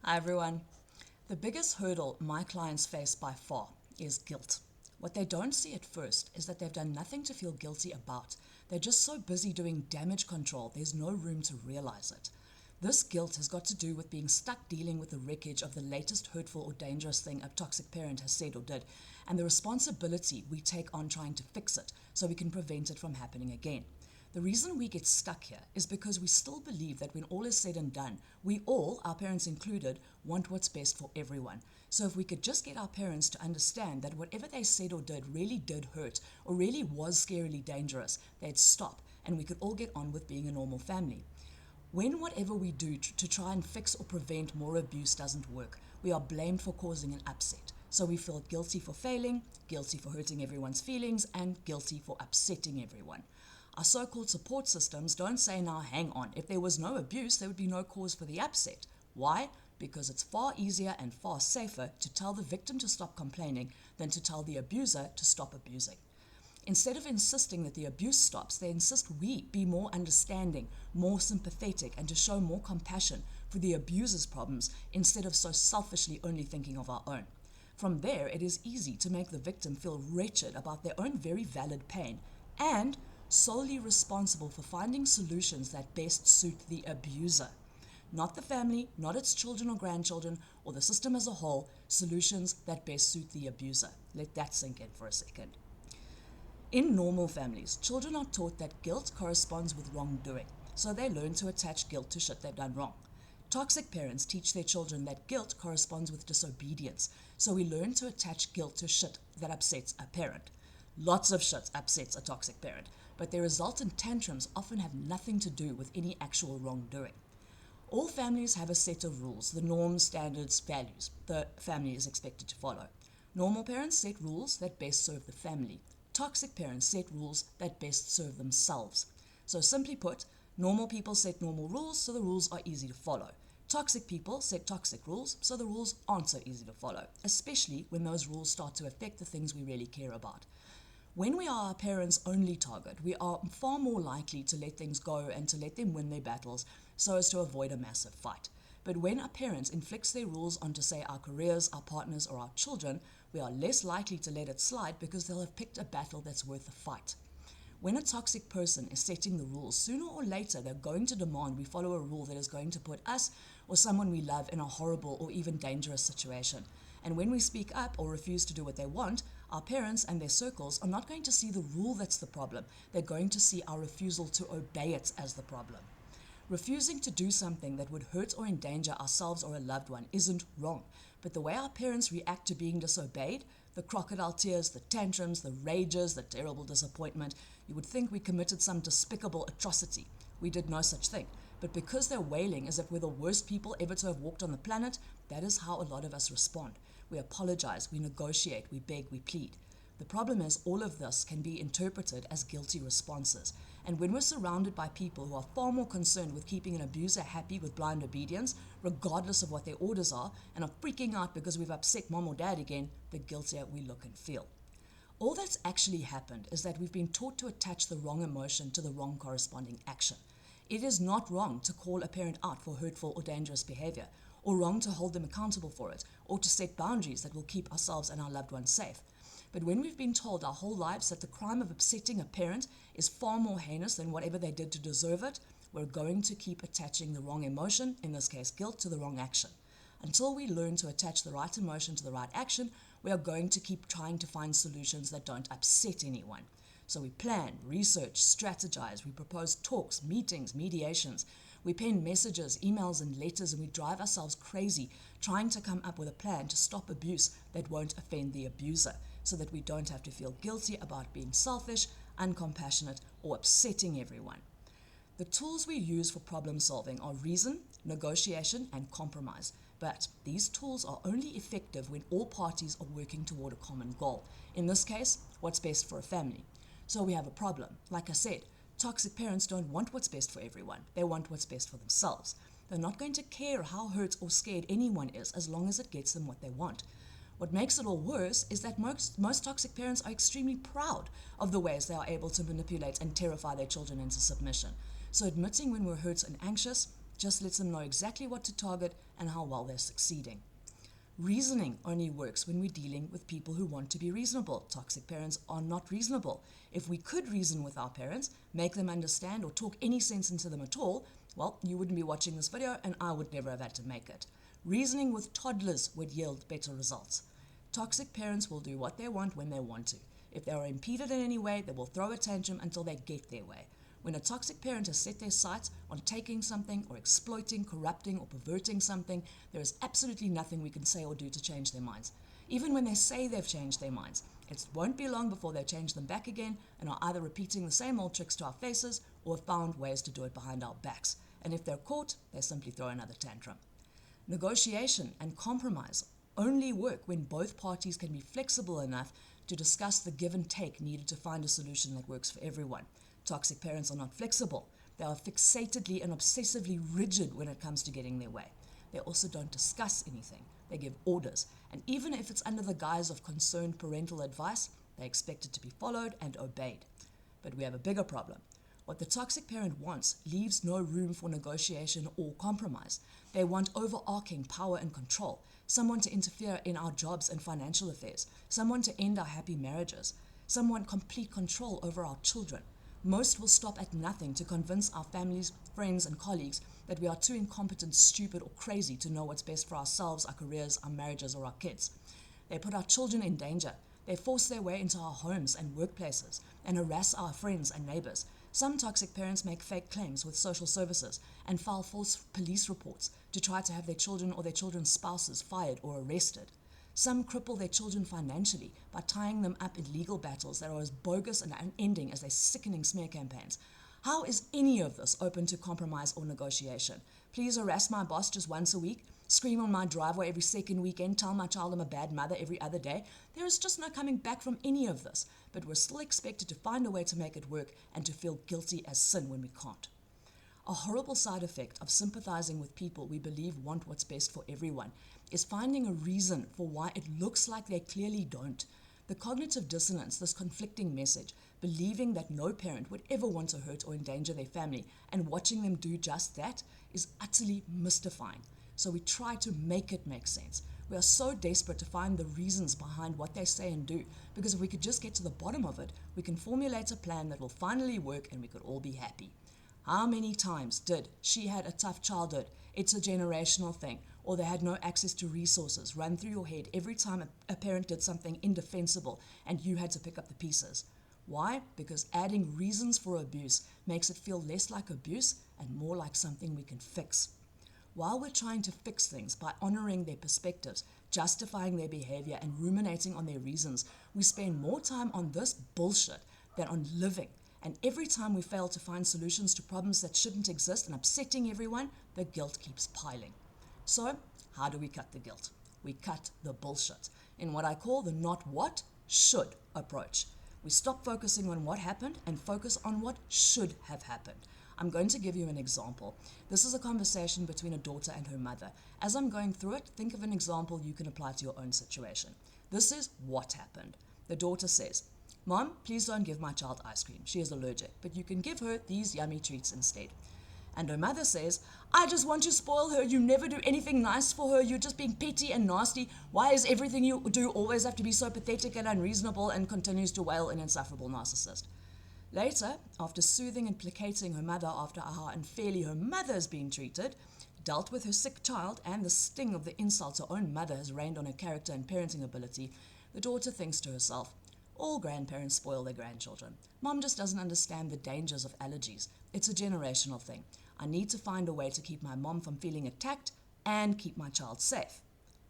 Hi everyone. The biggest hurdle my clients face by far is guilt. What they don't see at first is that they've done nothing to feel guilty about. They're just so busy doing damage control, there's no room to realize it. This guilt has got to do with being stuck dealing with the wreckage of the latest hurtful or dangerous thing a toxic parent has said or did, and the responsibility we take on trying to fix it so we can prevent it from happening again. The reason we get stuck here is because we still believe that when all is said and done, we all, our parents included, want what's best for everyone. So if we could just get our parents to understand that whatever they said or did really did hurt or really was scarily dangerous, they'd stop and we could all get on with being a normal family. When whatever we do to try and fix or prevent more abuse doesn't work, we are blamed for causing an upset. So we feel guilty for failing, guilty for hurting everyone's feelings, and guilty for upsetting everyone. Our so-called support systems don't say, now hang on, if there was no abuse, there would be no cause for the upset. Why? Because it's far easier and far safer to tell the victim to stop complaining than to tell the abuser to stop abusing. Instead of insisting that the abuse stops, they insist we be more understanding, more sympathetic, and to show more compassion for the abuser's problems instead of so selfishly only thinking of our own. From there, it is easy to make the victim feel wretched about their own very valid pain and solely responsible for finding solutions that best suit the abuser. Not the family, not its children or grandchildren, or the system as a whole, solutions that best suit the abuser. Let that sink in for a second. In normal families, children are taught that guilt corresponds with wrongdoing, so they learn to attach guilt to shit they've done wrong. Toxic parents teach their children that guilt corresponds with disobedience, so we learn to attach guilt to shit that upsets a parent. Lots of shit upsets a toxic parent, but their resultant tantrums often have nothing to do with any actual wrongdoing. All families have a set of rules, the norms, standards, values the family is expected to follow. Normal parents set rules that best serve the family. Toxic parents set rules that best serve themselves. So simply put, normal people set normal rules, so the rules are easy to follow. Toxic people set toxic rules, so the rules aren't so easy to follow, especially when those rules start to affect the things we really care about. When we are our parents' only target, we are far more likely to let things go and to let them win their battles so as to avoid a massive fight. But when a parent inflicts their rules onto, say, our careers, our partners, or our children, we are less likely to let it slide because they'll have picked a battle that's worth the fight. When a toxic person is setting the rules, sooner or later they're going to demand we follow a rule that is going to put us or someone we love in a horrible or even dangerous situation. And when we speak up or refuse to do what they want, our parents and their circles are not going to see the rule that's the problem. They're going to see our refusal to obey it as the problem. Refusing to do something that would hurt or endanger ourselves or a loved one isn't wrong, but the way our parents react to being disobeyed, the crocodile tears, the tantrums, the rages, the terrible disappointment, you would think we committed some despicable atrocity. We did no such thing. But because they're wailing as if we're the worst people ever to have walked on the planet, that is how a lot of us respond. We apologize, we negotiate, we beg, we plead. The problem is all of this can be interpreted as guilty responses. And when we're surrounded by people who are far more concerned with keeping an abuser happy with blind obedience, regardless of what their orders are, and are freaking out because we've upset mom or dad again, the guiltier we look and feel. All that's actually happened is that we've been taught to attach the wrong emotion to the wrong corresponding action. It is not wrong to call a parent out for hurtful or dangerous behavior, or wrong to hold them accountable for it, or to set boundaries that will keep ourselves and our loved ones safe. But when we've been told our whole lives that the crime of upsetting a parent is far more heinous than whatever they did to deserve it, we're going to keep attaching the wrong emotion, in this case guilt, to the wrong action. Until we learn to attach the right emotion to the right action, we are going to keep trying to find solutions that don't upset anyone. So we plan, research, strategize, we propose talks, meetings, mediations. We pen messages, emails, and letters, and we drive ourselves crazy trying to come up with a plan to stop abuse that won't offend the abuser, so that we don't have to feel guilty about being selfish, uncompassionate, or upsetting everyone. The tools we use for problem solving are reason, negotiation, and compromise. But these tools are only effective when all parties are working toward a common goal. In this case, what's best for a family. So we have a problem. Like I said, toxic parents don't want what's best for everyone. They want what's best for themselves. They're not going to care how hurt or scared anyone is as long as it gets them what they want. What makes it all worse is that most toxic parents are extremely proud of the ways they are able to manipulate and terrify their children into submission. So admitting when we're hurt and anxious, just lets them know exactly what to target and how well they're succeeding. Reasoning only works when we're dealing with people who want to be reasonable. Toxic parents are not reasonable. If we could reason with our parents, make them understand or talk any sense into them at all, well, you wouldn't be watching this video and I would never have had to make it. Reasoning with toddlers would yield better results. Toxic parents will do what they want when they want to. If they are impeded in any way, they will throw a tantrum until they get their way. When a toxic parent has set their sights on taking something or exploiting, corrupting, or perverting something, there is absolutely nothing we can say or do to change their minds. Even when they say they've changed their minds, it won't be long before they change them back again and are either repeating the same old tricks to our faces or have found ways to do it behind our backs. And if they're caught, they simply throw another tantrum. Negotiation and compromise only work when both parties can be flexible enough to discuss the give and take needed to find a solution that works for everyone. Toxic parents are not flexible. They are fixatedly and obsessively rigid when it comes to getting their way. They also don't discuss anything. They give orders. And even if it's under the guise of concerned parental advice, they expect it to be followed and obeyed. But we have a bigger problem. What the toxic parent wants leaves no room for negotiation or compromise. They want overarching power and control, someone to interfere in our jobs and financial affairs, someone to end our happy marriages, someone complete control over our children. Most will stop at nothing to convince our families, friends, and colleagues that we are too incompetent, stupid, or crazy to know what's best for ourselves, our careers, our marriages, or our kids. They put our children in danger. They force their way into our homes and workplaces and harass our friends and neighbors. Some toxic parents make fake claims with social services and file false police reports to try to have their children or their children's spouses fired or arrested. Some cripple their children financially by tying them up in legal battles that are as bogus and unending as their sickening smear campaigns. How is any of this open to compromise or negotiation? Please harass my boss just once a week, scream on my driveway every second weekend, tell my child I'm a bad mother every other day. There is just no coming back from any of this, but we're still expected to find a way to make it work and to feel guilty as sin when we can't. A horrible side effect of sympathizing with people we believe want what's best for everyone is finding a reason for why it looks like they clearly don't. The cognitive dissonance, this conflicting message, believing that no parent would ever want to hurt or endanger their family and watching them do just that is utterly mystifying. So we try to make it make sense. We are so desperate to find the reasons behind what they say and do, because if we could just get to the bottom of it, we can formulate a plan that will finally work and we could all be happy. How many times did "she had a tough childhood, it's a generational thing," or "they had no access to resources" run through your head every time a parent did something indefensible and you had to pick up the pieces? Why? Because adding reasons for abuse makes it feel less like abuse and more like something we can fix. While we're trying to fix things by honoring their perspectives, justifying their behavior, and ruminating on their reasons, we spend more time on this bullshit than on living. And every time we fail to find solutions to problems that shouldn't exist and upsetting everyone, the guilt keeps piling. So, how do we cut the guilt? We cut the bullshit in what I call the not what, should approach. We stop focusing on what happened and focus on what should have happened. I'm going to give you an example. This is a conversation between a daughter and her mother. As I'm going through it, think of an example you can apply to your own situation. This is what happened. The daughter says, "Mom, please don't give my child ice cream. She is allergic, but you can give her these yummy treats instead." And her mother says, "I just want to spoil her. You never do anything nice for her. You're just being petty and nasty. Why is everything you do always have to be so pathetic and unreasonable?" and continues to wail, an insufferable narcissist. Later, after soothing and placating her mother after how unfairly her mother is being treated, dealt with her sick child and the sting of the insults her own mother has rained on her character and parenting ability, the daughter thinks to herself, "All grandparents spoil their grandchildren. Mom just doesn't understand the dangers of allergies. It's a generational thing. I need to find a way to keep my mom from feeling attacked and keep my child safe."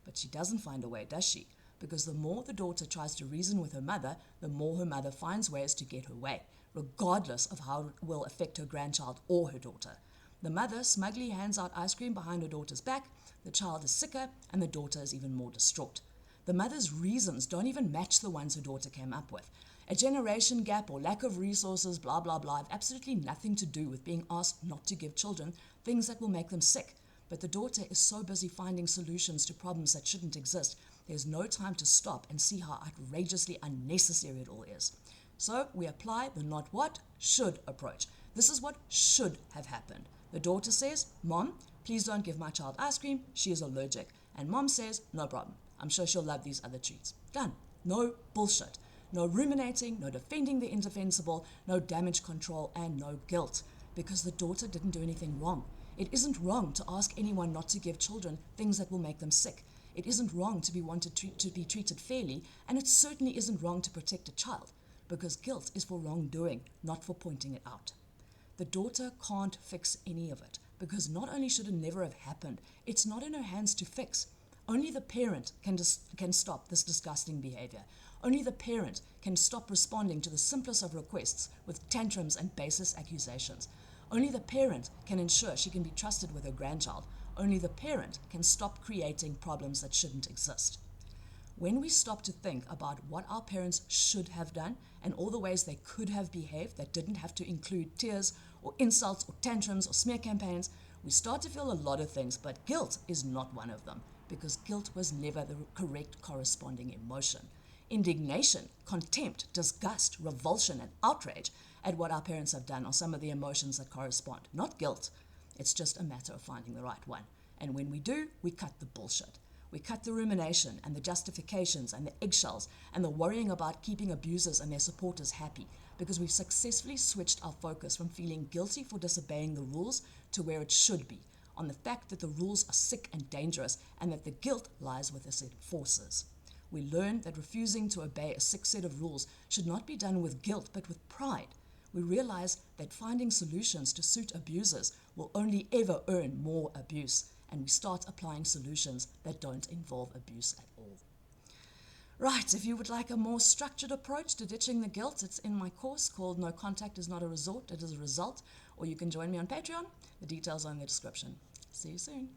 But she doesn't find a way, does she? Because the more the daughter tries to reason with her mother, the more her mother finds ways to get her way, regardless of how it will affect her grandchild or her daughter. The mother smugly hands out ice cream behind her daughter's back, the child is sicker, and the daughter is even more distraught. The mother's reasons don't even match the ones her daughter came up with. A generation gap or lack of resources, blah, blah, blah, have absolutely nothing to do with being asked not to give children things that will make them sick. But the daughter is so busy finding solutions to problems that shouldn't exist, there's no time to stop and see how outrageously unnecessary it all is. So we apply the not what, should approach. This is what should have happened. The daughter says, "Mom, please don't give my child ice cream. She is allergic." And mom says, "No problem. I'm sure she'll love these other treats." Done. No bullshit. No ruminating, no defending the indefensible, no damage control, and no guilt. Because the daughter didn't do anything wrong. It isn't wrong to ask anyone not to give children things that will make them sick. It isn't wrong to be wanted to be treated fairly, and it certainly isn't wrong to protect a child, because guilt is for wrongdoing, not for pointing it out. The daughter can't fix any of it, because not only should it never have happened, it's not in her hands to fix. Only the parent can stop this disgusting behavior. Only the parent can stop responding to the simplest of requests with tantrums and baseless accusations. Only the parent can ensure she can be trusted with her grandchild. Only the parent can stop creating problems that shouldn't exist. When we stop to think about what our parents should have done and all the ways they could have behaved that didn't have to include tears or insults or tantrums or smear campaigns, we start to feel a lot of things, but guilt is not one of them, because guilt was never the correct corresponding emotion. Indignation, contempt, disgust, revulsion, and outrage at what our parents have done are some of the emotions that correspond, not guilt. It's just a matter of finding the right one. And when we do, we cut the bullshit. We cut the rumination and the justifications and the eggshells and the worrying about keeping abusers and their supporters happy, because we've successfully switched our focus from feeling guilty for disobeying the rules to where it should be, on the fact that the rules are sick and dangerous and that the guilt lies with its enforcers. We learn that refusing to obey a sick set of rules should not be done with guilt but with pride. We realize that finding solutions to suit abusers will only ever earn more abuse, and we start applying solutions that don't involve abuse at all. Right, if you would like a more structured approach to ditching the guilt, it's in my course called No Contact is Not a Resort, It is a Result, or you can join me on Patreon. The details are in the description. See you soon.